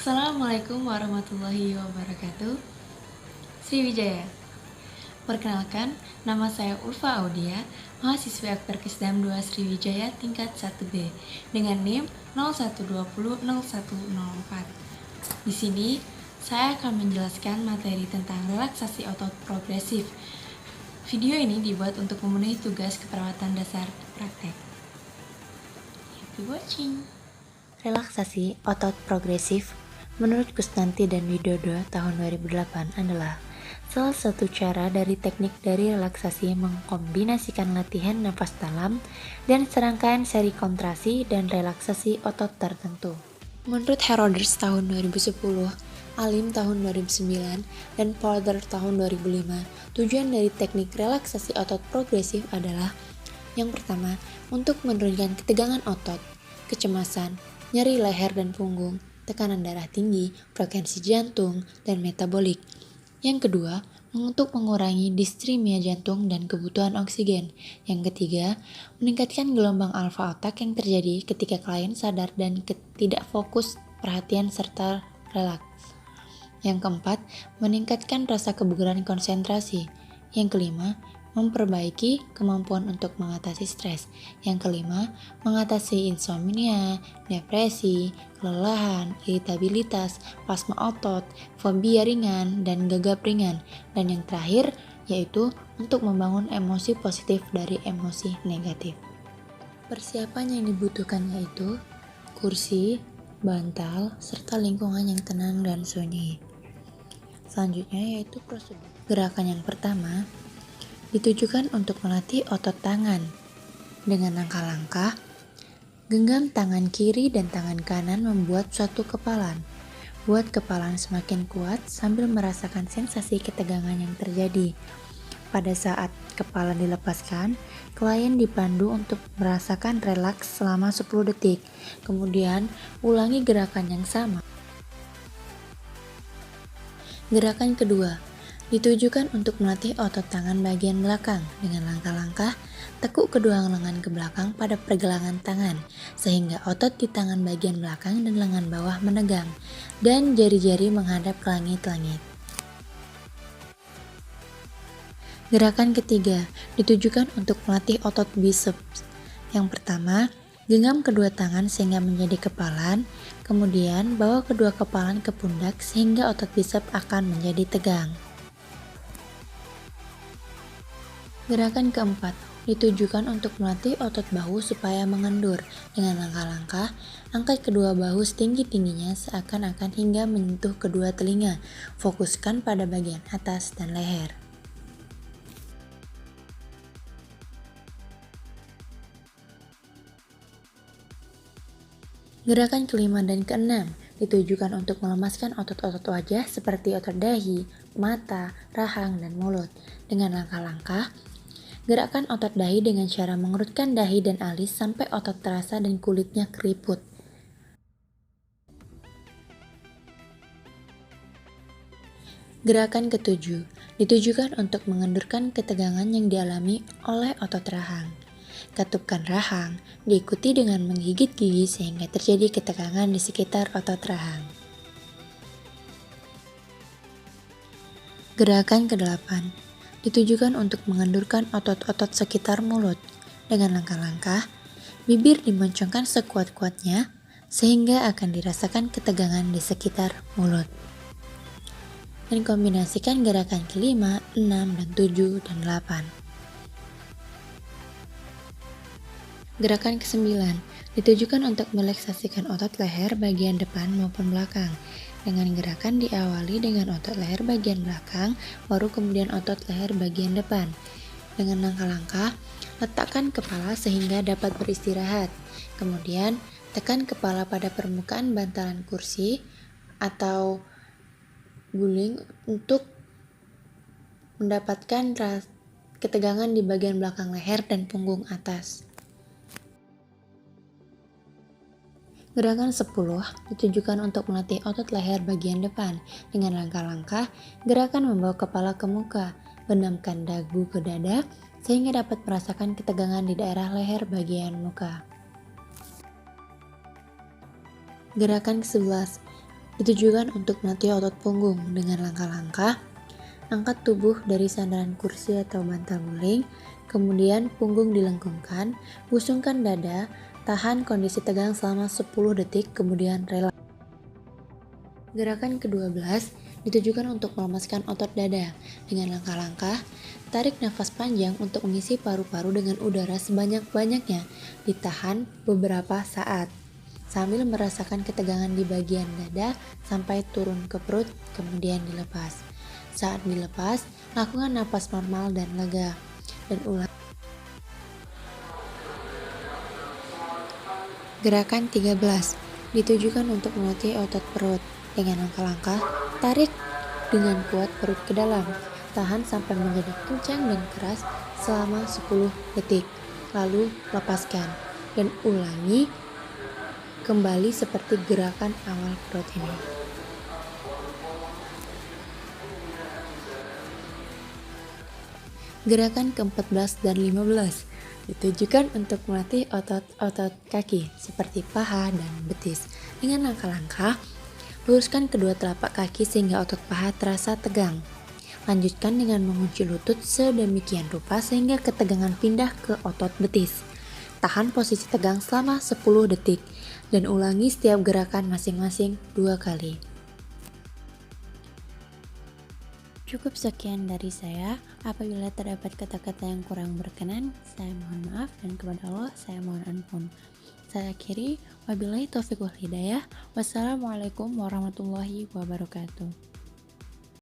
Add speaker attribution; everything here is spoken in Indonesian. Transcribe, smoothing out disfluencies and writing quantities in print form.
Speaker 1: Assalamualaikum warahmatullahi wabarakatuh. Sriwijaya. Perkenalkan, nama saya Ulfa Audia, mahasiswi Akper Kesdam 2 Sriwijaya tingkat 1B dengan NIM 01200104. Di sini, saya akan menjelaskan materi tentang relaksasi otot progresif. Video ini dibuat untuk memenuhi tugas keperawatan dasar praktek. Happy watching.
Speaker 2: Relaksasi otot progresif menurut Kusnanti dan Widodo tahun 2008 adalah salah satu cara dari teknik dari relaksasi mengkombinasikan latihan nafas dalam dan serangkaian seri kontrasi dan relaksasi otot tertentu. Menurut Heroders tahun 2010, Alim tahun 2009, dan Powder tahun 2005, tujuan dari teknik relaksasi otot progresif adalah yang pertama, untuk menurunkan ketegangan otot, kecemasan, nyeri leher dan punggung, tekanan darah tinggi, frekuensi jantung, dan metabolik. Yang kedua, untuk mengurangi distremia jantung dan kebutuhan oksigen. Yang ketiga, meningkatkan gelombang alfa otak yang terjadi ketika klien sadar dan tidak fokus perhatian serta relaks. Yang keempat, meningkatkan rasa kebugaran konsentrasi. Yang kelima, memperbaiki kemampuan untuk mengatasi stres. Yang kelima, mengatasi insomnia, depresi, kelelahan, iritabilitas, spasma otot, fobia ringan, dan gagap ringan. Dan yang terakhir, yaitu untuk membangun emosi positif dari emosi negatif. Persiapan yang dibutuhkan yaitu kursi, bantal, serta lingkungan yang tenang dan sunyi. Selanjutnya yaitu prosedur. Gerakan yang pertama ditujukan untuk melatih otot tangan. Dengan langkah-langkah, genggam tangan kiri dan tangan kanan membuat suatu kepalan. Buat kepalan semakin kuat sambil merasakan sensasi ketegangan yang terjadi. Pada saat kepalan dilepaskan, klien dipandu untuk merasakan relaks selama 10 detik. Kemudian, ulangi gerakan yang sama. Gerakan kedua ditujukan untuk melatih otot tangan bagian belakang. Dengan langkah-langkah, tekuk kedua lengan ke belakang pada pergelangan tangan, sehingga otot di tangan bagian belakang dan lengan bawah menegang, dan jari-jari menghadap ke langit-langit. Gerakan ketiga ditujukan untuk melatih otot biceps. Yang pertama, genggam kedua tangan sehingga menjadi kepalan, kemudian bawa kedua kepalan ke pundak sehingga otot biceps akan menjadi tegang. Gerakan keempat ditujukan untuk melatih otot bahu supaya mengendur. Dengan langkah-langkah, angkat kedua bahu setinggi-tingginya seakan-akan hingga menyentuh kedua telinga. Fokuskan pada bagian atas dan leher. Gerakan kelima dan keenam ditujukan untuk melemaskan otot-otot wajah seperti otot dahi, mata, rahang, dan mulut. Dengan langkah-langkah, gerakan otot dahi dengan cara mengerutkan dahi dan alis sampai otot terasa dan kulitnya keriput. Gerakan ketujuh ditujukan untuk mengendurkan ketegangan yang dialami oleh otot rahang. Katupkan rahang, diikuti dengan menggigit gigi sehingga terjadi ketegangan di sekitar otot rahang. Gerakan ke-8 ditujukan untuk mengendurkan otot-otot sekitar mulut. Dengan langkah-langkah, bibir dimoncongkan sekuat-kuatnya sehingga akan dirasakan ketegangan di sekitar mulut. Dan kombinasikan gerakan ke-5, 6, dan 7, dan 8. Gerakan ke-9 ditujukan untuk melaksasikan otot leher bagian depan maupun belakang. Dengan gerakan diawali dengan otot leher bagian belakang, baru kemudian otot leher bagian depan. Dengan langkah-langkah, letakkan kepala sehingga dapat beristirahat. Kemudian, tekan kepala pada permukaan bantalan kursi atau guling untuk mendapatkan ketegangan di bagian belakang leher dan punggung atas. Gerakan 10 ditujukan untuk melatih otot leher bagian depan. Dengan langkah-langkah, gerakan membawa kepala ke muka, benamkan dagu ke dada, sehingga dapat merasakan ketegangan di daerah leher bagian muka. Gerakan ke-11 Ditujukan untuk melatih otot punggung dengan langkah-langkah. Angkat tubuh dari sandaran kursi atau bantal guling, kemudian punggung dilengkungkan, busungkan dada, tahan kondisi tegang selama 10 detik, kemudian relaks. Gerakan ke-12 ditujukan untuk melemaskan otot dada. Dengan langkah-langkah, tarik nafas panjang untuk mengisi paru-paru dengan udara sebanyak-banyaknya, ditahan beberapa saat, sambil merasakan ketegangan di bagian dada sampai turun ke perut, kemudian dilepas. Saat dilepas, lakukan napas normal dan lega, dan ulang. Gerakan 13 ditujukan untuk melatih otot perut. Dengan langkah-langkah, tarik dengan kuat perut ke dalam, tahan sampai menjadi kencang dan keras selama 10 detik, lalu lepaskan, dan ulangi kembali seperti gerakan awal perut ini. Gerakan ke-14 dan 15 ditujukan untuk melatih otot-otot kaki seperti paha dan betis. Dengan langkah-langkah, luruskan kedua telapak kaki sehingga otot paha terasa tegang. Lanjutkan dengan mengunci lutut sedemikian rupa sehingga ketegangan pindah ke otot betis. Tahan posisi tegang selama 10 detik dan ulangi setiap gerakan masing-masing 2 kali. Cukup sekian dari saya. Apabila terdapat kata-kata yang kurang berkenan, saya mohon maaf, dan kepada Allah saya mohon ampun. Saya akhiri, wabillahi taufiq wal hidayah. Wassalamualaikum warahmatullahi wabarakatuh.